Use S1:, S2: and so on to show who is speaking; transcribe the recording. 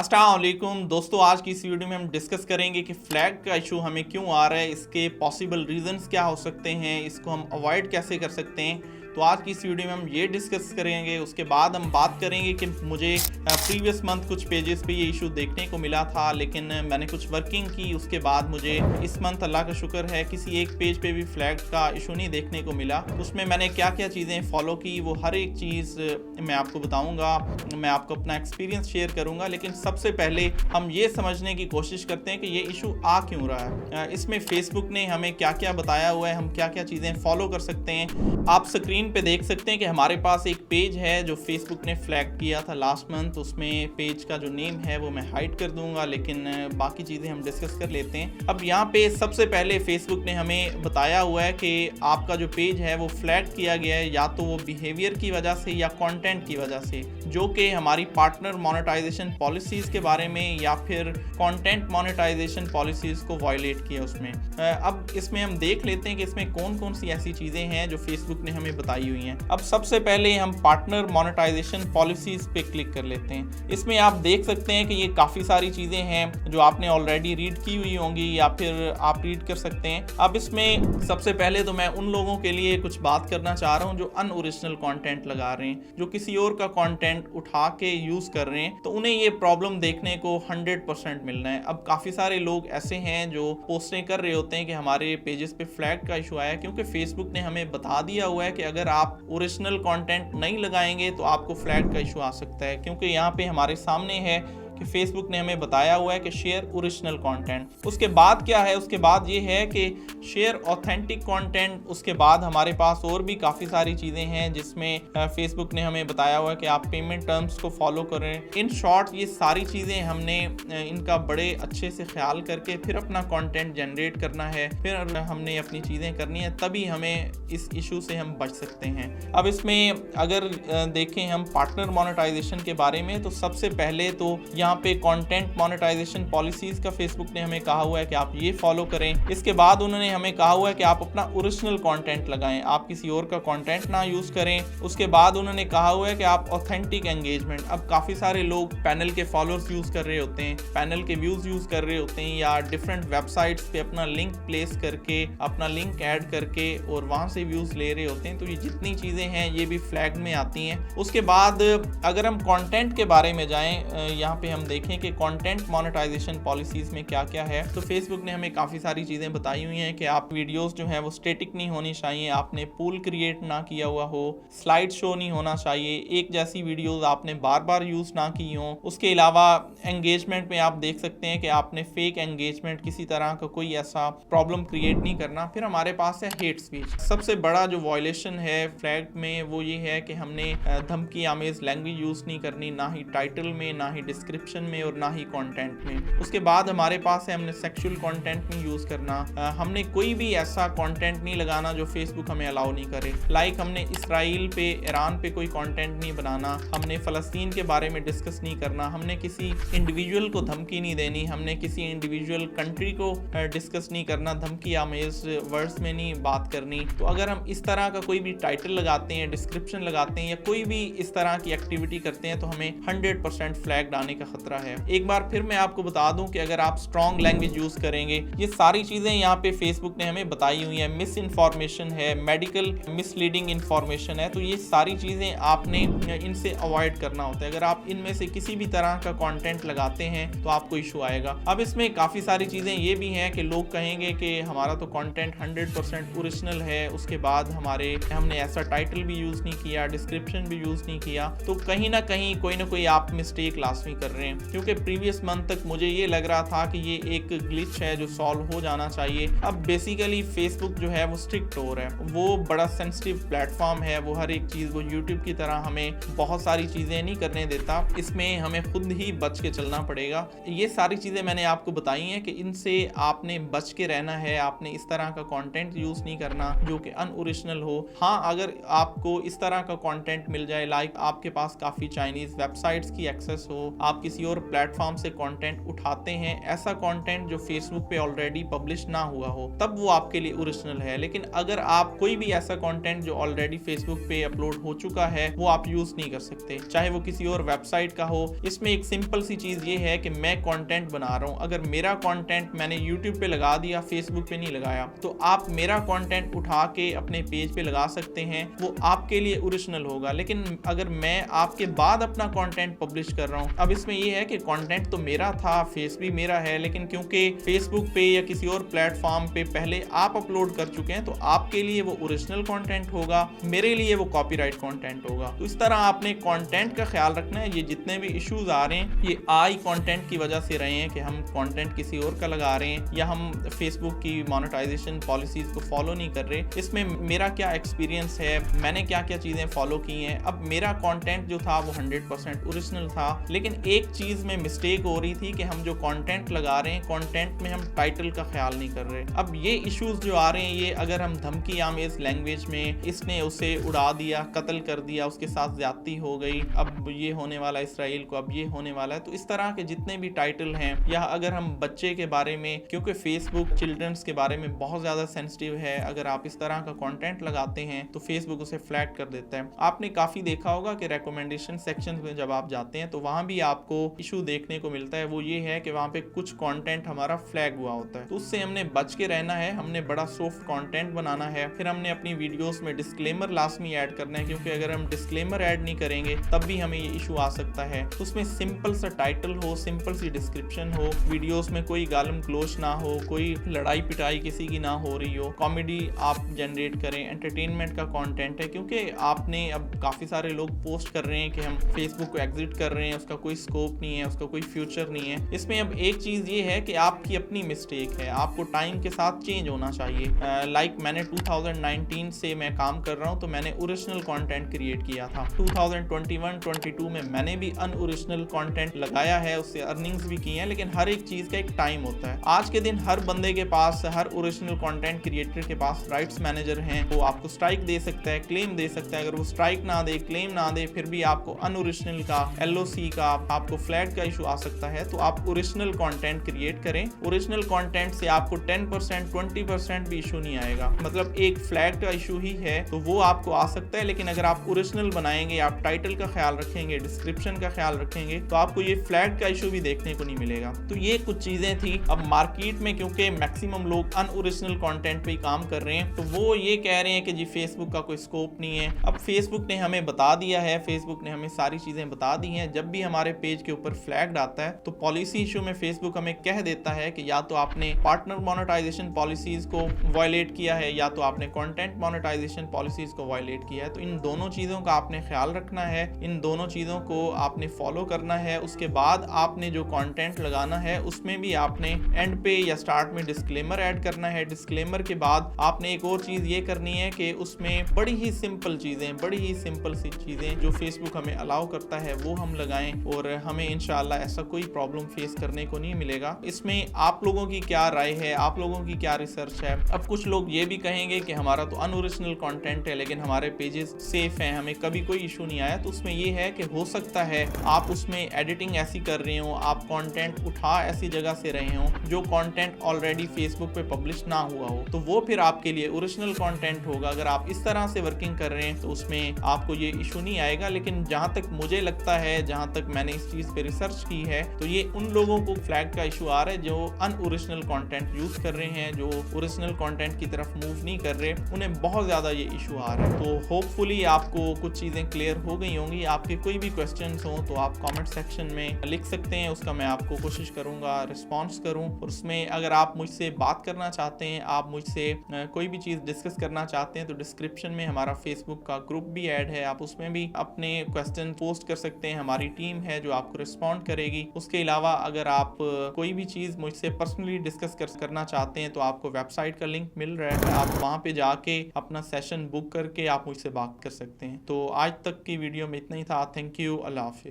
S1: अस्सलाम वालेकुम दोस्तों, आज की इस वीडियो में हम डिस्कस करेंगे कि फ्लैग का इशू हमें क्यों आ रहा है, इसके पॉसिबल रीजंस क्या हो सकते हैं, इसको हम अवॉइड कैसे कर सकते हैं। तो आज की इस वीडियो में हम ये डिस्कस करेंगे। उसके बाद हम बात करेंगे कि मुझे प्रीवियस मंथ कुछ पेजेस पे ये इशू देखने को मिला था, लेकिन मैंने कुछ वर्किंग की, उसके बाद मुझे इस मंथ अल्लाह का शुक्र है किसी एक पेज पे भी फ्लैग का इशू नहीं देखने को मिला। उसमें मैंने क्या क्या चीज़ें फॉलो की वो हर एक चीज़ मैं आपको बताऊँगा, मैं आपको अपना एक्सपीरियंस शेयर करूँगा। लेकिन सबसे पहले हम ये समझने की कोशिश करते हैं कि ये इशू आ क्यों रहा है, इसमें फेसबुक ने हमें क्या क्या बताया हुआ है, हम क्या क्या चीज़ें फॉलो कर सकते हैं। आप स्क्रीन पे देख सकते हैं कि हमारे पास एक पेज है जो फेसबुक ने फ्लैग किया था लास्ट मंथ। उसमें पेज का जो नेम है वो मैं हाइड कर दूंगा, लेकिन बाकी चीज़ें हम डिस्कस कर लेते हैं। अब यहाँ पे सबसे पहले फेसबुक ने हमें बताया हुआ है कि आपका जो पेज है वो फ्लैग किया गया है या तो वो बिहेवियर की वजह से या कंटेंट की वजह से, जो कि हमारी पार्टनर मोनेटाइजेशन पॉलिसीज़ के बारे में या फिर कंटेंट मोनेटाइजेशन पॉलिसीज़ को वायलेट किया उसमें। अब इसमें हम देख लेते हैं कि इसमें कौन कौन सी ऐसी चीज़ें हैं जो फेसबुक ने हमें बताई हुई हैं। अब सबसे पहले हम पार्टनर मोनेटाइजेशन पॉलिसीज़ पे क्लिक कर लेते हैं। इसमें आप देख सकते हैं कि ये काफ़ी सारी चीज़ें हैं जो आपने ऑलरेडी रीड की हुई होंगी या फिर आप रीड कर सकते हैं। अब इसमें सबसे पहले तो मैं उन लोगों के लिए कुछ बात करना चाह रहा हूँ जो अनओरिजिनल कंटेंट लगा रहे हैं, जो किसी और का कंटेंट उठा के यूज़ कर रहे हैं, तो उन्हें ये प्रॉब्लम देखने को 100% मिलना है। अब काफ़ी सारे लोग ऐसे हैं जो पोस्टें कर रहे होते हैं कि हमारे पेजेस पे फ्लैग का इशू आया, क्योंकि फेसबुक ने हमें बता दिया हुआ है कि अगर आप ओरिजिनल कंटेंट नहीं लगाएंगे तो आपको फ्लैग का इशू आ सकता है। क्योंकि यहाँ पे हमारे सामने है कि फेसबुक ने हमें बताया हुआ है कि शेयर ओरिजिनल कंटेंट। उसके बाद क्या है, उसके बाद ये है कि शेयर ऑथेंटिक कंटेंट। उसके बाद हमारे पास और भी काफ़ी सारी चीज़ें हैं जिसमें फेसबुक ने हमें बताया हुआ है कि आप पेमेंट टर्म्स को फॉलो करें। इन शॉर्ट ये सारी चीज़ें हमने इनका बड़े अच्छे से ख्याल करके फिर अपना कंटेंट जनरेट करना है, फिर हमने अपनी चीज़ें करनी है, तभी हमें इस इशू से हम बच सकते हैं। अब इसमें अगर देखें हम पार्टनर मोनेटाइजेशन के बारे में, तो सबसे पहले तो यहाँ पे कंटेंट मोनेटाइजेशन पॉलिसीज का फेसबुक ने हमें कहा हुआ है कि आप ये फॉलो करें। इसके बाद उन्होंने हमें कहा हुआ है कि आप अपना ओरिजिनल कंटेंट लगाएं, आप किसी और का कंटेंट ना यूज करें। उसके बाद उन्होंने कहा हुआ है कि आप ऑथेंटिक एंगेजमेंट। अब काफी सारे लोग पैनल के फॉलोअर्स यूज कर रहे होते हैं, पैनल के व्यूज यूज कर रहे होते हैं, या डिफरेंट वेबसाइट्स पे अपना लिंक प्लेस करके, अपना लिंक ऐड करके और वहां से व्यूज ले रहे होते हैं। तो ये जितनी चीजें हैं ये भी फ्लैग में आती हैं। उसके बाद अगर हम कंटेंट के बारे में जाएं, यहाँ पे हम देखें कि कंटेंट मोनेटाइजेशन पॉलिसीज में क्या क्या है, तो फेसबुक ने हमें काफ़ी सारी चीज़ें बताई हुई हैं कि आप वीडियोस जो हैं वो स्टैटिक नहीं होनी चाहिए, आपने पूल क्रिएट ना किया हुआ हो, स्लाइड शो नहीं होना चाहिए, एक जैसी वीडियोस आपने बार बार यूज़ ना की हो। उसके अलावा एंगेजमेंट में आप देख सकते हैं कि आपने फेक एंगेजमेंट, किसी तरह का कोई ऐसा प्रॉब्लम क्रिएट नहीं करना। फिर हमारे पास है हेट स्पीच। सबसे बड़ा जो वायलेशन है फ्लैग में वो ये है कि हमने धमकी आमेज लैंग्वेज यूज़ नहीं करनी, ना ही टाइटल में, ना ही डिस्क्रिप्शन में और ना ही कंटेंट में। उसके बाद हमारे पास है हमने सेक्सुअल कंटेंट नहीं यूज करना, हमने कोई भी ऐसा कंटेंट नहीं लगाना जो फेसबुक हमें अलाउ नहीं करे। लाइक हमने इसराइल पे, ईरान पे कोई कंटेंट नहीं बनाना, हमने फ़लस्तीन के बारे में डिस्कस नहीं करना, हमने किसी इंडिविजुअल को धमकी नहीं देनी, हमने किसी इंडिविजुअल कंट्री को डिस्कस नहीं करना, धमकी आमेज वर्ड्स में नहीं बात करनी। तो अगर हम इस तरह का कोई भी टाइटल लगाते हैं, डिस्क्रिप्शन लगाते हैं या कोई भी इस तरह की एक्टिविटी करते हैं, तो हमें 100% फ्लैग डालने का खतरा है। एक बार फिर मैं आपको बता दूं कि अगर आप स्ट्रॉन्ग लैंग्वेज यूज करेंगे, ये सारी चीजें यहाँ पे फेसबुक ने हमें बताई हुई है। मिस इन्फॉर्मेशन है, मेडिकल मिसलीडिंग इन्फॉर्मेशन है, तो ये सारी चीजें आपने इनसे अवॉइड करना होता है। अगर आप इनमें से किसी भी तरह का कंटेंट लगाते हैं तो आपको इशू आएगा। अब इसमें काफी सारी चीजें ये भी हैं कि लोग कहेंगे कि हमारा तो कंटेंट 100% ओरिजिनल है, उसके बाद हमने ऐसा टाइटल भी यूज नहीं किया, डिस्क्रिप्शन भी यूज नहीं किया, तो कहीं ना कहीं कोई ना कोई आप मिस्टेक लाजमी कर रहे हैं। क्योंकि प्रीवियस मंथ तक मुझे ये लग रहा था कि ये एक ग्लिच है जो सॉल्व हो जाना चाहिए। अब बेसिकली फेसबुक जो है वो स्ट्रिक्ट हो रहा है, वो बड़ा सेंसिटिव प्लेटफॉर्म है, वो हर एक चीज़, वो यूट्यूब की तरह हमें बहुत सारी चीज़ें नहीं करने देता, इसमें हमें खुद ही बच के चलना पड़ेगा। ये सारी चीज़ें मैंने आपको बताई हैं कि इनसे आपने बच के रहना है, आपने इस तरह का कंटेंट यूज़ नहीं करना जो कि अनओरिजिनल हो। हाँ, अगर आपको इस तरह का कंटेंट मिल जाए, लाइक आपके पास काफ़ी चाइनीज़ वेबसाइट्स की एक्सेस हो, आप किसी और प्लेटफॉर्म से कंटेंट उठाते हैं, ऐसा कंटेंट जो फेसबुक पे ऑलरेडी पब्लिश ना हुआ हो, तब वो आपके लिए ओरिजिनल है। लेकिन अगर आप कोई भी ऐसा कंटेंट जो ऑलरेडी फेसबुक पे अपलोड हो चुका है वो आप यूज नहीं कर सकते, चाहे वो किसी और वेबसाइट का हो। इसमें एक सिंपल सी चीज ये है कि मैं कंटेंट बना रहा हूँ, अगर मेरा कंटेंट मैंने यूट्यूब पे लगा दिया, फेसबुक पे नहीं लगाया, तो आप मेरा कंटेंट उठा के अपने पेज पे लगा सकते हैं, वो आपके लिए ओरिजिनल होगा। लेकिन अगर मैं आपके बाद अपना कंटेंट पब्लिश कर रहा हूँ, अब इसमें ये है कि कंटेंट तो मेरा था, फेस भी मेरा है, लेकिन क्योंकि फेसबुक पे या किसी और प्लेटफॉर्म पे पहले आप अपलोड कर चुके हैं, तो आपके लिए वो ओरिजिनल कंटेंट होगा, मेरे लिए वो कॉपीराइट कंटेंट होगा। तो इस तरह आपने कंटेंट का ख्याल रखना है। ये जितने भी इश्यूज आ रहे हैं ये आई कंटेंट की वजह से रहे हैं कि हम कंटेंट किसी और का लगा रहे हैं या हम फेसबुक की मोनेटाइजेशन पॉलिसीज को फॉलो नहीं कर रहे। इसमें मेरा क्या एक्सपीरियंस है, मैंने क्या क्या चीजें फॉलो की हैं। अब मेरा कंटेंट जो था वो 100% ओरिजिनल था, लेकिन एक चीज में मिस्टेक हो रही थी कि हम जो कंटेंट लगा रहे हैं, कंटेंट में हम टाइटल का ख्याल नहीं कर रहे। अब ये इश्यूज जो आ रहे हैं, ये अगर हम धमकी आमेज लैंग्वेज में इसने उसे उड़ा दिया, कत्ल कर दिया, उसके साथ ज्यादती हो गई, अब ये होने वाला इसराइल को, अब ये होने वाला है, तो इस तरह के जितने भी टाइटल हैं, या अगर हम बच्चे के बारे में, क्योंकि फेसबुक चिल्ड्रंस के बारे में बहुत ज्यादा सेंसिटिव है, अगर आप इस तरह का कंटेंट लगाते हैं तो फेसबुक उसे फ्लैग कर देता है। आपने काफी देखा होगा कि रिकमेंडेशन सेक्शन में जब आप जाते हैं तो वहां भी आपको इशू देखने को मिलता है, वो ये है कि वहां पे कुछ कंटेंट हमारा फ्लैग हुआ होता है, तो उससे हमने बच के रहना है। हमने बड़ा सॉफ्ट कंटेंट बनाना है, फिर हमने अपनी वीडियोस में डिस्क्लेमर लाजमी ऐड करना है, क्योंकि अगर हम डिस्क्लेमर ऐड नहीं करेंगे तब भी हमें ये इशू आ सकता है। तो उसमें सिंपल सा टाइटल हो, सिंपल सी डिस्क्रिप्शन हो, वीडियोस में कोई गालम क्लोज ना हो, कोई लड़ाई पिटाई किसी की ना हो रही हो, कॉमेडी आप जनरेट करें, एंटरटेनमेंट का कंटेंट है, क्योंकि आपने अब काफी सारे लोग पोस्ट कर रहे हैं कि हम फेसबुक को एग्जिट कर रहे हैं, उसका कोई स्कोप नहीं है, उसका कोई फ्यूचर नहीं है। इसमें अब एक चीज ये है कि आपकी अपनी मिस्टेक है, आपको टाइम के साथ चेंज होना चाहिए। लाइक मैंने 2019 से मैं काम कर रहा हूँ, तो मैंने ओरिजिनल कंटेंट क्रिएट किया था। 2021-22 में मैंने भी अनओरिजिनल कंटेंट लगाया है, उससे अर्निंग्स भी की हैं, लेकिन हर एक चीज का एक टाइम होता है। आज के दिन हर बंदे के पास, हर ओरिजिनल कंटेंट क्रिएटर के पास राइट्स मैनेजर हैं, वो आपको स्ट्राइक दे सकता है, क्लेम दे सकता है। अगर वो स्ट्राइक ना दे, क्लेम ना दे, फिर भी आपको अनओरिजिनल का, LOC का, आपको फ्लैग का इशू आ सकता है। तो आप ओरिजिनल कंटेंट क्रिएट करें। ओरिजिनल कंटेंट से आपको 10% 20% भी इशू नहीं आएगा, मतलब एक फ्लैग का इशू ही है तो वो आपको आ सकता है। लेकिन अगर आप ओरिजिनल बनाएंगे, आप टाइटल का ख्याल रखेंगे, डिस्क्रिप्शन का ख्याल रखेंगे, तो आपको ये फ्लैग का इशू भी देखने को नहीं मिलेगा। तो ये कुछ चीजें थी। अब मार्केट में क्योंकि मैक्सिमम लोग अनओरिजिनल कंटेंट पे ही काम कर रहे हैं, तो वो ये कह रहे हैं कि जी फेसबुक का कोई स्कोप नहीं है। अब फेसबुक ने हमें बता दिया है, फेसबुक ने हमें सारी चीजें बता दी हैं। जब भी हमारे पेज के ऊपर फ्लैग आता है तो पॉलिसी इशू में फेसबुक हमें कह देता है कि या तो आपने पार्टनर मोनेटाइजेशन पॉलिसीज को वायलेट किया है, या तो आपने कंटेंट मोनेटाइजेशन पॉलिसीज को वायलेट किया है। तो इन दोनों चीजों का आपने ख्याल रखना है, इन दोनों चीजों को आपने फॉलो करना है। उसके बाद आपने जो कंटेंट लगाना है उसमें भी आपने एंड पे या स्टार्ट में डिस्क्लेमर ऐड करना है। डिस्क्लेमर के बाद आपने एक और चीज ये करनी है कि उसमें बड़ी ही सिंपल चीजें, बड़ी ही सिंपल सी चीजें जो फेसबुक हमें अलाउ करता है वो हम लगाएं, और हमें इंशाल्लाह ऐसा कोई प्रॉब्लम फेस करने को नहीं मिलेगा। इसमें आप लोगों की क्या राय है, आप लोगों की क्या रिसर्च है? अब कुछ लोग ये भी कहेंगे कि हमारा तो अनओरिजिनल कंटेंट है लेकिन हमारे पेजेस सेफ हैं, हमें कभी कोई इशू नहीं आया। तो उसमें ये है कि हो सकता है आप उसमें एडिटिंग ऐसी कर रहे हो, आप कंटेंट उठा ऐसी जगह से रहे हो जो कंटेंट ऑलरेडी फेसबुक पे पब्लिश ना हुआ हो, तो वो फिर आपके लिए ओरिजिनल कंटेंट होगा। अगर आप इस तरह से वर्किंग कर रहे हैं तो उसमें आपको ये इशू नहीं आएगा। लेकिन जहां तक मुझे लगता है, जहां तक मैंने इस चीज पे रिसर्च की है, तो ये उन लोगों को फ्लैग का इशू आ रहा है जो अनओरिजिनल कंटेंट यूज कर रहे हैं, जो ओरिजिनल कंटेंट की तरफ मूव नहीं कर रहे, उन्हें बहुत ज्यादा ये इशू आ रहा है। तो होपफुली आपको कुछ चीजें क्लियर हो गई होंगी। आपके कोई भी क्वेश्चंस हो तो आप कमेंट सेक्शन में लिख सकते हैं, उसका मैं आपको कोशिश करूंगा रिस्पॉन्स करूं। और उसमें अगर आप मुझसे बात करना चाहते हैं, आप मुझसे कोई भी चीज डिस्कस करना चाहते हैं, तो डिस्क्रिप्शन में हमारा फेसबुक का ग्रुप भी ऐड है, आप उसमें भी अपने क्वेश्चन पोस्ट कर सकते हैं। हमारी टीम है जो आपको रिस्पॉन्ड करेगी। उसके अलावा अगर आप कोई भी चीज मुझसे पर्सनली डिस्कस करना चाहते हैं तो आपको वेबसाइट का लिंक मिल रहा है, आप वहां पे जाके अपना सेशन बुक करके आप मुझसे बात कर सकते हैं। तो आज तक की वीडियो में इतना ही था। Thank you, Allah Hafiz.